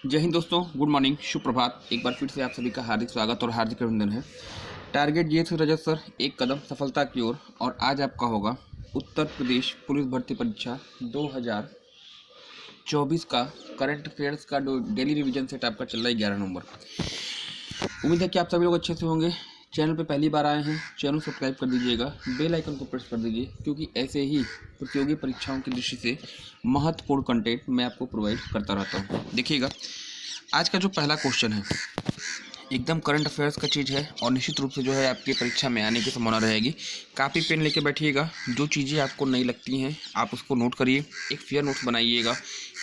जय हिंद दोस्तों, good morning, सुप्रभात। एक बार फिर से आप सभी का हार्दिक स्वागत और हार्दिक अभिनंदन है। टारगेट ये थे रजत सर, एक कदम सफलता की ओर। और आज आपका होगा उत्तर प्रदेश पुलिस भर्ती परीक्षा 2024 का करंट अफेयर्स का डेली रिवीजन सेट आपका चल रहा है 11 नंबर। उम्मीद है कि आप सभी लोग अच्छे से होंगे। चैनल पे पहली बार आए हैं, चैनल सब्सक्राइब कर दीजिएगा, बेल आइकन को प्रेस कर दीजिए, क्योंकि ऐसे ही प्रतियोगी परीक्षाओं की दृष्टि से महत्वपूर्ण कंटेंट मैं आपको प्रोवाइड करता रहता हूँ। देखिएगा, आज का जो पहला क्वेश्चन है एकदम करंट अफेयर्स का चीज़ है और निश्चित रूप से जो है आपकी परीक्षा में आने की संभावना रहेगी। कापी पेन लेके बैठिएगा, जो चीज़ें आपको नहीं लगती हैं आप उसको नोट करिए, एक फेयर नोट्स बनाइएगा।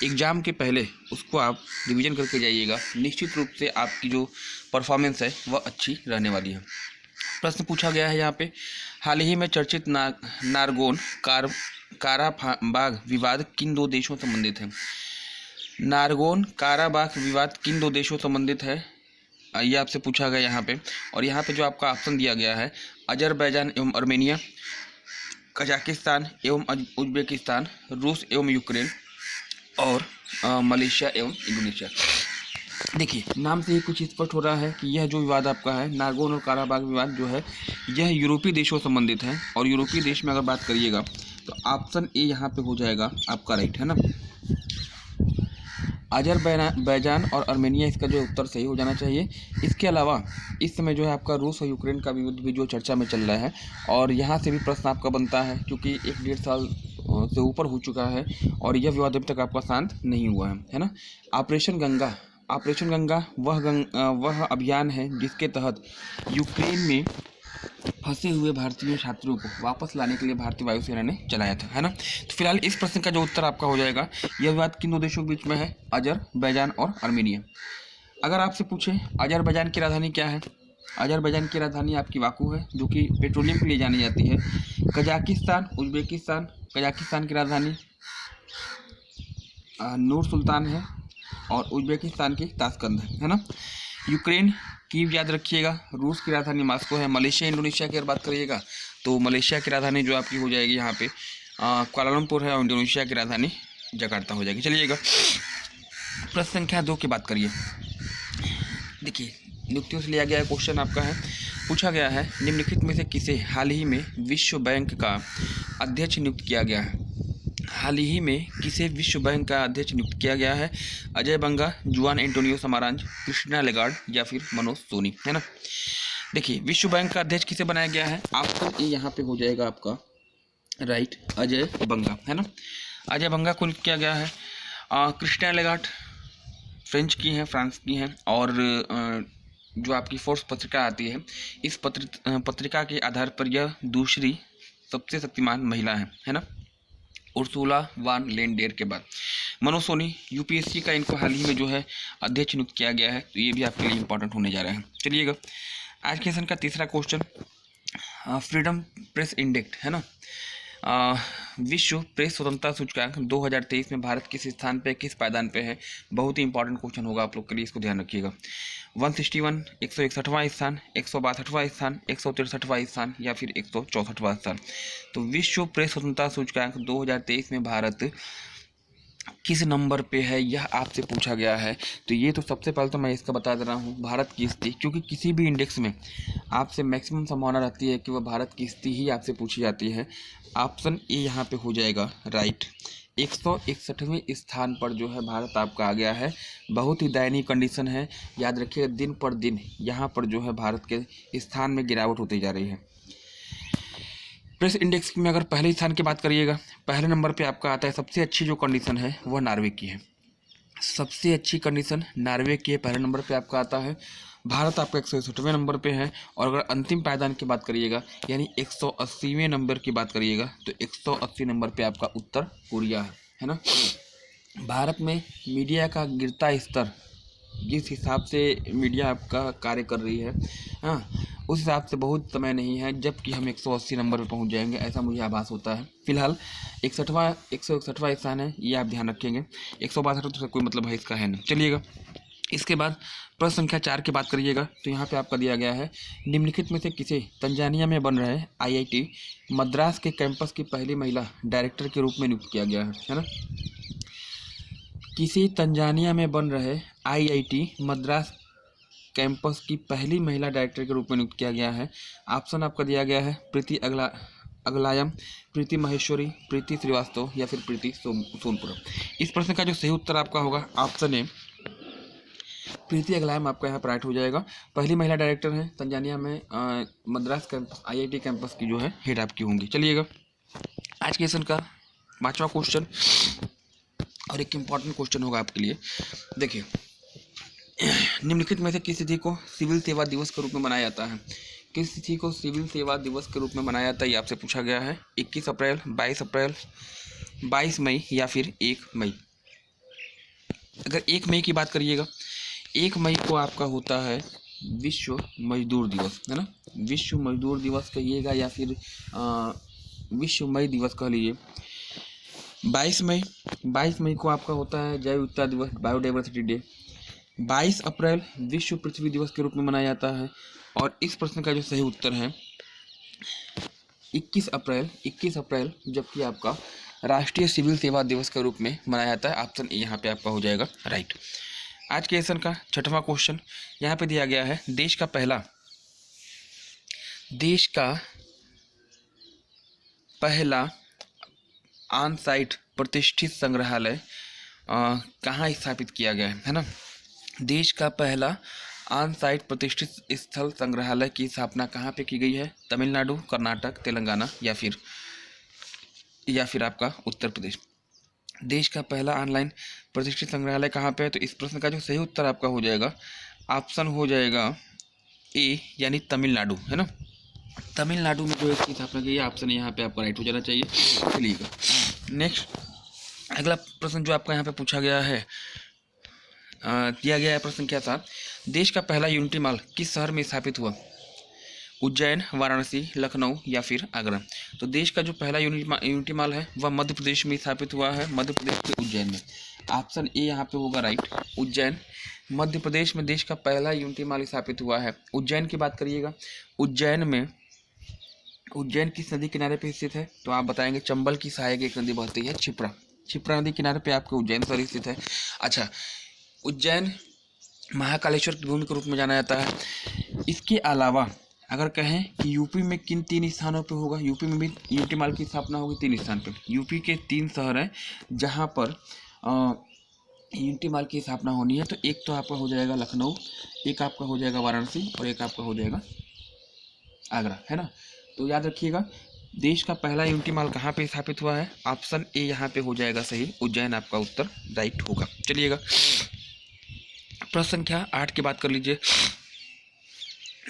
एग्ज़ाम के पहले उसको आप रिवीजन करके जाइएगा। निश्चित रूप से आपकी जो परफॉर्मेंस है वह अच्छी रहने वाली है। प्रश्न पूछा गया है यहाँ पे, हाल ही में चर्चित नारगोन काराबाग विवाद किन दो देशों से संबंधित है? नारगोन काराबाग विवाद किन दो देशों से संबंधित है, ये आपसे पूछा गया यहाँ पे। और यहाँ पे जो आपका ऑप्शन दिया गया है, अजरबैजान एवं अर्मेनिया, कजाकिस्तान एवं उज्बेकिस्तान, रूस एवं यूक्रेन और मलेशिया एवं इंडोनेशिया। देखिए, नाम से ही कुछ स्पष्ट हो रहा है कि यह जो विवाद आपका है नारगोन और काराबाग विवाद जो है यह यूरोपीय देशों से संबंधित है। और यूरोपीय देश में अगर बात करिएगा तो ऑप्शन ए यहाँ पे हो जाएगा आपका राइट, है ना। अजरबैजान और अर्मेनिया इसका जो उत्तर सही हो जाना चाहिए। इसके अलावा इस समय जो है आपका रूस और यूक्रेन का विवाद भी जो चर्चा में चल रहा है, और यहाँ से भी प्रश्न आपका बनता है क्योंकि 1-1.5 साल से ऊपर हो चुका है और यह विवाद अभी तक आपका शांत नहीं हुआ है ना। ऑपरेशन गंगा वह अभियान है जिसके तहत यूक्रेन में फंसे हुए भारतीय छात्रों को वापस लाने के लिए भारतीय वायुसेना ने चलाया था, है ना। तो फिलहाल इस प्रश्न का जो उत्तर आपका हो जाएगा, यह विवाद किन दो देशों के बीच में है? अजरबैजान और अर्मेनिया। अगर आपसे पूछे अजरबैजान की राजधानी क्या है? अजरबैजान की राजधानी आपकी बाकू है, जो कि पेट्रोलियम के लिए जानी जाती है। कजाकिस्तान की राजधानी नूर सुल्तान है और उज्बेकिस्तान की ताशकंद है ना। यूक्रेन कीव याद रखिएगा, रूस की राजधानी मास्को है। मलेशिया इंडोनेशिया की अगर बात करिएगा तो मलेशिया की राजधानी जो आपकी हो जाएगी यहाँ पे कुआलालंपुर है और इंडोनेशिया की राजधानी जकार्ता हो जाएगी। चलिएगा, प्रश्न संख्या 2 की बात करिए। देखिए, नियुक्तियों से लिया गया क्वेश्चन आपका है, पूछा गया है निम्नलिखित में से किसे हाल ही में विश्व बैंक का अध्यक्ष नियुक्त किया गया है? हाल ही में किसे विश्व बैंक का अध्यक्ष नियुक्त किया गया है? अजय बंगा, जुआन एंटोनियो समारांज, क्रिस्टिना लेगार्ड या फिर मनोज सोनी, है ना। देखिए, विश्व बैंक का अध्यक्ष किसे बनाया गया है? ऑप्शन ए यहाँ पे हो जाएगा आपका राइट, अजय बंगा, है ना। अजय बंगा को नियुक्त किया गया है। क्रिस्टिना लेगार्ड फ्रेंच की हैं, फ्रांस की हैं, और जो आपकी फोर्स पत्रिका आती है इस पत्रिका के आधार पर यह दूसरी सबसे शक्तिमान महिला है ना, उर्सुला वान लेंडेर के बाद। मनोज सोनी यूपीएससी का इनको हाल ही में जो है अध्यक्ष नियुक्त किया गया है, तो ये भी आपके लिए इंपॉर्टेंट होने जा रहा है। चलिएगा, आज के सेशन का तीसरा क्वेश्चन, फ्रीडम प्रेस इंडेक्स, है ना। विश्व प्रेस स्वतंत्रता सूचकांक 2023 में भारत किस स्थान पे, किस पायदान पे है? बहुत ही इंपॉर्टेंट क्वेश्चन होगा आप लोग के लिए, इसको ध्यान रखिएगा। 161, 161वां स्थान, 162वां स्थान, 163वां स्थान या फिर 164वां स्थान। तो विश्व प्रेस स्वतंत्रता सूचकांक 2023 में भारत किस नंबर पे है, यह आपसे पूछा गया है। तो ये तो सबसे पहले तो मैं इसका बता दे रहा हूँ भारत की स्थिति, क्योंकि किसी भी इंडेक्स में आपसे मैक्सिमम संभावना रहती है कि वह भारत की स्थिति ही आपसे पूछी जाती है। ऑप्शन ए यहाँ पे हो जाएगा राइट, 161वें स्थान पर जो है भारत आपका आ गया है। बहुत ही दयनीय कंडीशन है, याद रखिएगा, दिन पर दिन यहाँ पर जो है भारत के स्थान में गिरावट होती जा रही है। प्रेस इंडेक्स में अगर पहले स्थान की बात करिएगा, पहले नंबर पे आपका आता है, सबसे अच्छी जो कंडीशन है वह नॉर्वे की है। सबसे अच्छी कंडीशन नॉर्वे की है, पहले नंबर पे आपका आता है। भारत आपका 161वें नंबर पे है। और अगर अंतिम पायदान की बात करिएगा यानी 180वें नंबर की बात करिएगा तो 180 नंबर पे आपका उत्तर कोरिया है ना। भारत में मीडिया का गिरता स्तर, जिस हिसाब से मीडिया आपका कार्य कर रही है, हाँ, उस हिसाब से बहुत समय नहीं है जबकि हम 180 नंबर पर पहुंच जाएंगे, ऐसा मुझे आभास होता है। फिलहाल 161वां स्थान है, ये आप ध्यान रखेंगे। 162 तो कोई मतलब है इसका है नहीं। चलिएगा, इसके बाद प्रश्न संख्या 4 की बात करिएगा तो यहाँ पे आपका दिया गया है, निम्नलिखित में से किसे तंजानिया में बन रहे आईआईटी मद्रास के कैंपस की पहली महिला डायरेक्टर के रूप में नियुक्त किया गया है ना। किसी तंजानिया में बन रहे IIT मद्रास कैंपस की पहली महिला डायरेक्टर के रूप में नियुक्त किया गया है? ऑप्शन आपका दिया गया है प्रीति अगलायम, प्रीति महेश्वरी, प्रीति श्रीवास्तव या फिर प्रीति सोनपुरा। इस प्रश्न का जो सही उत्तर आपका होगा ऑप्शन ए प्रीति अगलायम आपका यहाँ पर राइट हो जाएगा। पहली महिला डायरेक्टर है तंजानिया में मद्रास कैंपस IIT कैंपस की जो है हेड आपकी होंगी। चलिएगा आज के सेशन का 5वां क्वेश्चन और एक इम्पॉर्टेंट क्वेश्चन होगा आपके लिए। देखिए, निम्नलिखित में से किस तिथि को सिविल सेवा दिवस के रूप में मनाया जाता है? किस तिथि को सिविल सेवा दिवस के रूप में मनाया जाता है ये आपसे पूछा गया है। 21 अप्रैल, 22 अप्रैल, 22 मई या फिर 1 मई। अगर 1 मई की बात करिएगा, 1 मई को आपका होता है विश्व मजदूर दिवस, है ना। विश्व मजदूर दिवस कहिएगा या फिर विश्व मई दिवस कह लीजिए। 22 मई को आपका होता है जैव विविधता दिवस, बायोडाइवर्सिटी डे। 22 अप्रैल विश्व पृथ्वी दिवस के रूप में मनाया जाता है। और इस प्रश्न का जो सही उत्तर है 21 अप्रैल जबकि आपका राष्ट्रीय सिविल सेवा दिवस के रूप में मनाया जाता है। ऑप्शन ए यहाँ पे आपका हो जाएगा राइट। आज के सेशन का 6वां क्वेश्चन यहाँ पे दिया गया है। देश का पहला ऑन साइट प्रतिष्ठित संग्रहालय कहाँ स्थापित किया गया है ना। देश का पहला ऑन साइट प्रतिष्ठित स्थल संग्रहालय की स्थापना कहाँ पे की गई है? तमिलनाडु, कर्नाटक, तेलंगाना या फिर आपका उत्तर प्रदेश। देश का पहला ऑनलाइन प्रतिष्ठित संग्रहालय कहाँ पे है? तो इस प्रश्न का जो सही उत्तर आपका हो जाएगा ऑप्शन हो जाएगा ए यानी तमिलनाडु, है ना। तमिलनाडु में जो इसकी स्थापना की है, ऑप्शन यहाँ पे आपका राइट हो जाना चाहिए। चलिएगा नेक्स्ट अगला प्रश्न जो आपका यहाँ पे पूछा गया है, दिया गया है प्रश्न क्या था? देश का पहला यूनिटी मॉल किस शहर में स्थापित हुआ? उज्जैन, वाराणसी, लखनऊ या फिर आगरा। तो देश का जो पहला यूनिटी मॉल है वह मध्य प्रदेश में स्थापित हुआ है, मध्य प्रदेश के उज्जैन में। ऑप्शन ए यहाँ पे होगा राइट, उज्जैन। मध्य प्रदेश में देश का पहला यूनिटी मॉल स्थापित हुआ है। उज्जैन की बात करिएगा, उज्जैन किस नदी किनारे पे स्थित है? तो आप बताएंगे चंबल की सहायक एक नदी बहती है छिप्रा नदी किनारे पे आपके उज्जैन शहर स्थित है। अच्छा, उज्जैन महाकालेश्वर की भूमि के रूप में जाना जाता है। इसके अलावा अगर कहें कि यूपी में किन 3 स्थानों पे होगा, यूपी में भी यूनिटी मॉल की स्थापना होगी 3 स्थान पे। यूपी के 3 शहर हैं जहाँ पर यूनिटी मॉल की स्थापना होनी है। तो एक तो आपका हो जाएगा लखनऊ, एक आपका हो जाएगा वाराणसी और एक आपका हो जाएगा आगरा, है ना। तो याद रखिएगा देश का पहला यूनिटी मॉल कहाँ पे स्थापित हुआ है? ऑप्शन ए यहाँ पे हो जाएगा सही, उज्जैन आपका उत्तर राइट होगा। चलिएगा प्रश्न संख्या 8 की बात कर लीजिए।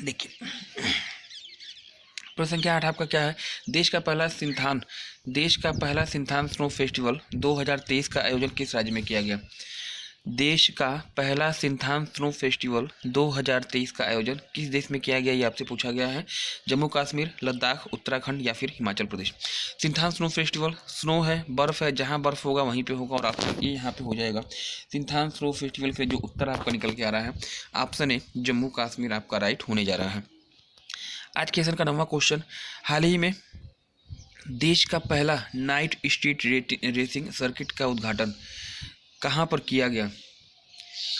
देखिए प्रश्न संख्या 8 आपका क्या है? देश का पहला सिंथान स्नो फेस्टिवल 2023 का आयोजन किस राज्य में किया गया? देश का पहला सिंथान स्नो फेस्टिवल 2023 का आयोजन किस देश में किया गया ये आपसे पूछा गया है। जम्मू कश्मीर, लद्दाख, उत्तराखंड या फिर Himachal Pradesh. सिंथान snow festival, snow है, बर्फ़ है, जहाँ बर्फ़ होगा वहीं पे होगा और ऑप्शन ए यहाँ पे हो जाएगा। सिंथान स्नो फेस्टिवल के जो उत्तर आपका निकल के आ रहा है ऑप्शन ए जम्मू कश्मीर आपका राइट होने जा रहा है। आज के सेशन का 9वां क्वेश्चन, हाल ही में देश का पहला नाइट स्ट्रीट रेसिंग सर्किट का उद्घाटन कहाँ पर किया गया?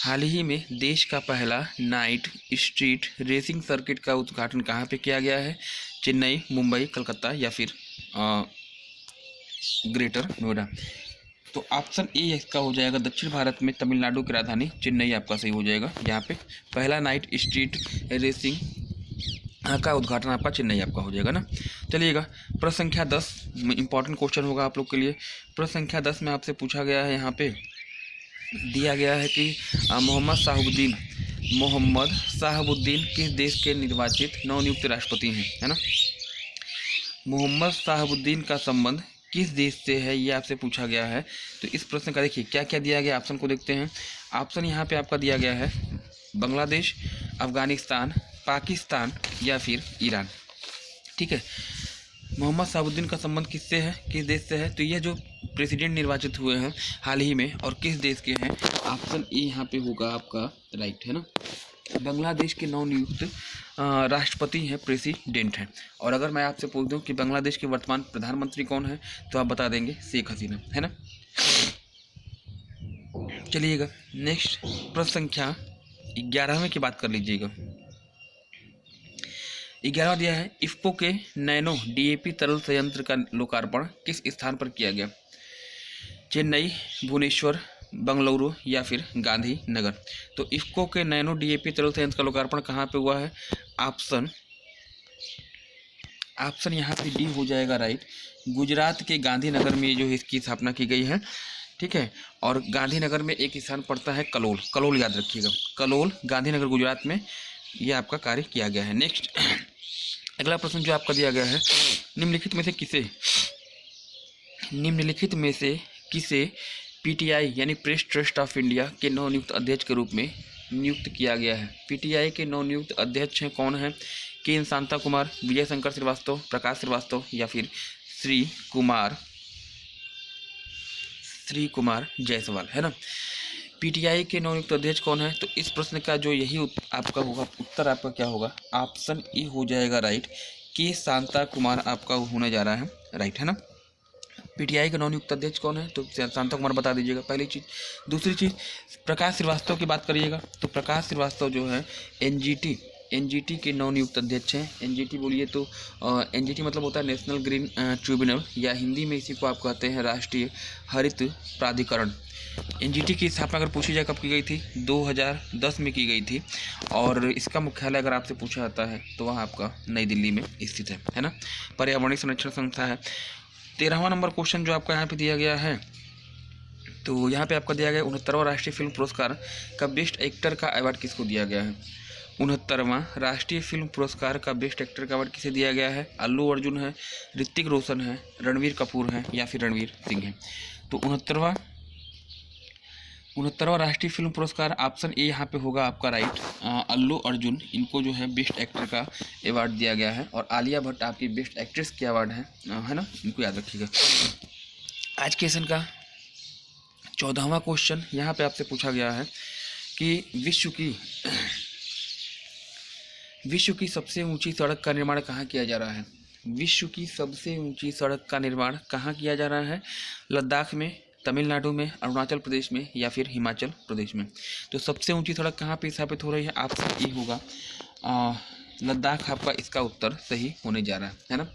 हाल ही में देश का पहला नाइट स्ट्रीट रेसिंग सर्किट का उद्घाटन कहाँ पे किया गया है? चेन्नई, मुंबई, कलकत्ता या फिर ग्रेटर नोएडा। तो ऑप्शन ए इसका हो जाएगा दक्षिण भारत में तमिलनाडु की राजधानी चेन्नई आपका सही हो जाएगा। यहाँ पे पहला नाइट स्ट्रीट रेसिंग का उद्घाटन आपका चेन्नई आपका हो जाएगा ना। चलिएगा प्रश्न संख्या 10 इंपॉर्टेंट क्वेश्चन होगा आप लोग के लिए। प्रश्न संख्या 10 में आपसे पूछा गया है, यहाँ पे दिया गया है कि मोहम्मद शाहबुद्दीन किस देश के निर्वाचित नवनियुक्त राष्ट्रपति हैं, है ना। मोहम्मद शाहबुद्दीन का संबंध किस देश से है ये आपसे पूछा गया है। तो इस प्रश्न का देखिए क्या क्या दिया गया, ऑप्शन को देखते हैं। ऑप्शन यहाँ पे आपका दिया गया है बांग्लादेश, अफगानिस्तान, पाकिस्तान या फिर ईरान। ठीक है, मोहम्मद शाहबुद्दीन का संबंध किससे है, किस देश से है? तो यह जो प्रेसिडेंट निर्वाचित हुए हैं हाल ही में और किस देश के हैं, ऑप्शन ए यहाँ पे होगा आपका राइट, है ना। बांग्लादेश के नवनियुक्त राष्ट्रपति हैं, प्रेसिडेंट हैं। और अगर मैं आपसे पूछ दूं कि बांग्लादेश के वर्तमान प्रधानमंत्री कौन है तो आप बता देंगे शेख हसीना, है ना। चलिएगा नेक्स्ट प्रश्न संख्या 11वें की बात कर लीजिएगा। 11वां दिया है, इफ्को के नैनो डीएपी तरल संयंत्र का लोकार्पण किस स्थान पर किया गया? चेन्नई, भुवनेश्वर, बंगलुरु या फिर गांधीनगर। तो इफ्को के नैनो डीएपी तरल संयंत्र का लोकार्पण कहाँ पे हुआ है? ऑप्शन यहाँ पे डी हो जाएगा राइट। गुजरात के गांधीनगर में जो है इसकी स्थापना की गई है, ठीक है। और गांधीनगर में एक स्थान पड़ता है कलोल, कलोल याद रखिएगा, कलोल गांधीनगर गुजरात में ये आपका कार्य किया गया है। नेक्स्ट अगला प्रश्न जो आपका दिया गया है, निम्नलिखित में से किसे पीटीआई यानी प्रेस ट्रस्ट ऑफ इंडिया के नवनियुक्त अध्यक्ष के रूप में नियुक्त किया गया है? पीटीआई के नवनियुक्त अध्यक्ष हैं कौन है? के शांता कुमार, विजय शंकर श्रीवास्तव, प्रकाश श्रीवास्तव या फिर श्री कुमार जायसवाल, है ना। पीटीआई के नवनियुक्त अध्यक्ष कौन है? तो इस प्रश्न का जो यही आपका होगा उत्तर आपका क्या होगा? ऑप्शन ई हो जाएगा राइट। के शांता कुमार आपका होने जा रहा है राइट, है ना। पीटीआई के नवनियुक्त अध्यक्ष कौन है? तो शांता कुमार बता दीजिएगा, पहली चीज़। दूसरी चीज़, प्रकाश श्रीवास्तव की बात करिएगा तो प्रकाश श्रीवास्तव जो है एनजीटी के नवनियुक्त अध्यक्ष हैं। एनजीटी बोलिए तो एनजीटी मतलब होता है नेशनल ग्रीन ट्रिब्यूनल, या हिंदी में इसी को आप कहते हैं राष्ट्रीय हरित प्राधिकरण। एनजीटी की स्थापना अगर पूछी जाए कब की गई थी? 2010 में की गई थी। और इसका मुख्यालय अगर आपसे पूछा जाता है तो वह आपका नई दिल्ली में स्थित है ना। पर्यावरणीय संरक्षण संस्था है। 13वां नंबर क्वेश्चन जो आपका यहाँ पे दिया गया है, तो यहाँ पे आपका दिया गया 69वां राष्ट्रीय फिल्म पुरस्कार का बेस्ट एक्टर का अवार्ड किसको दिया गया है? 69वां राष्ट्रीय फिल्म पुरस्कार का बेस्ट एक्टर का अवार्ड किसे दिया गया है? अल्लू अर्जुन है, ऋतिक रोशन है, रणवीर कपूर है या फिर रणवीर सिंह है। तो 69वां राष्ट्रीय फिल्म पुरस्कार ऑप्शन ए यहाँ पे होगा आपका राइट। अल्लू अर्जुन इनको जो है बेस्ट एक्टर का अवार्ड दिया गया है, और आलिया भट्ट आपकी बेस्ट एक्ट्रेस के अवार्ड है ना, इनको याद रखिएगा। आज के सेशन का 14वां क्वेश्चन यहाँ पे आपसे पूछा गया है कि विश्व की सबसे ऊंची सड़क का निर्माण कहाँ किया जा रहा है? विश्व की सबसे ऊंची सड़क का निर्माण कहाँ किया जा रहा है? लद्दाख में, तमिलनाडु में, अरुणाचल प्रदेश में या फिर हिमाचल प्रदेश में। तो सबसे ऊंची सड़क कहाँ पे स्थापित हो रही है? ऑप्शन ई होगा लद्दाख आपका इसका उत्तर सही होने जा रहा है ना।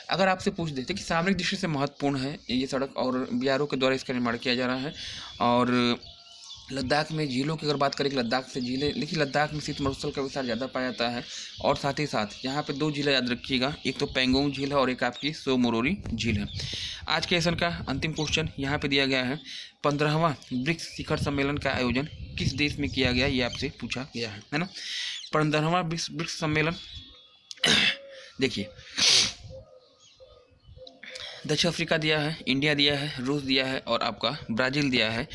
अगर आपसे पूछ देते कि सामरिक दृष्टि से महत्वपूर्ण है ये सड़क और बीआरओ के द्वारा इसका निर्माण किया जा रहा है, और लद्दाख में झीलों की अगर बात करें कि लद्दाख से झीलें, लेकिन लद्दाख में शीत मरुस्थल का विस्तार ज़्यादा पाया जाता है, और साथ ही साथ यहाँ पे 2 झीलें याद रखिएगा, एक तो पेंगोंग झील है और एक आपकी सो मोरोरी झील है। आज के सेशन का अंतिम क्वेश्चन यहाँ पे दिया गया है, 15वां ब्रिक्स शिखर सम्मेलन का आयोजन किस देश में किया गया, ये आपसे पूछा गया है ना। 15वां ब्रिक्स सम्मेलन देखिए, दक्षिण अफ्रीका दिया है, इंडिया दिया है, रूस दिया है और आपका ब्राज़ील दिया है।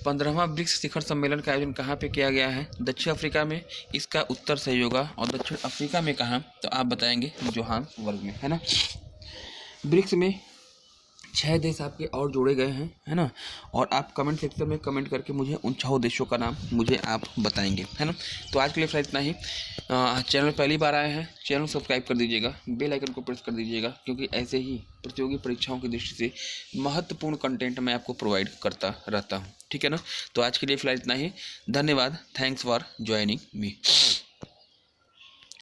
15वां ब्रिक्स शिखर सम्मेलन का आयोजन कहाँ पे किया गया है? दक्षिण अफ्रीका में इसका उत्तर सही होगा। और दक्षिण अफ्रीका में कहाँ? तो आप बताएंगे जोहान्सबर्ग में, है ना। ब्रिक्स में 6 देश आपके और जोड़े गए हैं, है ना। और आप कमेंट सेक्शन में कमेंट करके मुझे उन 6 देशों का नाम मुझे आप बताएंगे, है ना। तो आज के लिए इतना ही। चैनल पहली बार आए हैं, चैनल सब्सक्राइब कर दीजिएगा, बेल आइकन को प्रेस कर दीजिएगा, क्योंकि ऐसे ही प्रतियोगी परीक्षाओं की दृष्टि से महत्वपूर्ण कंटेंट मैं आपको प्रोवाइड करता रहता हूँ, ठीक है ना। तो आज के लिए फिलहाल इतना ही। धन्यवाद। Thanks for joining me.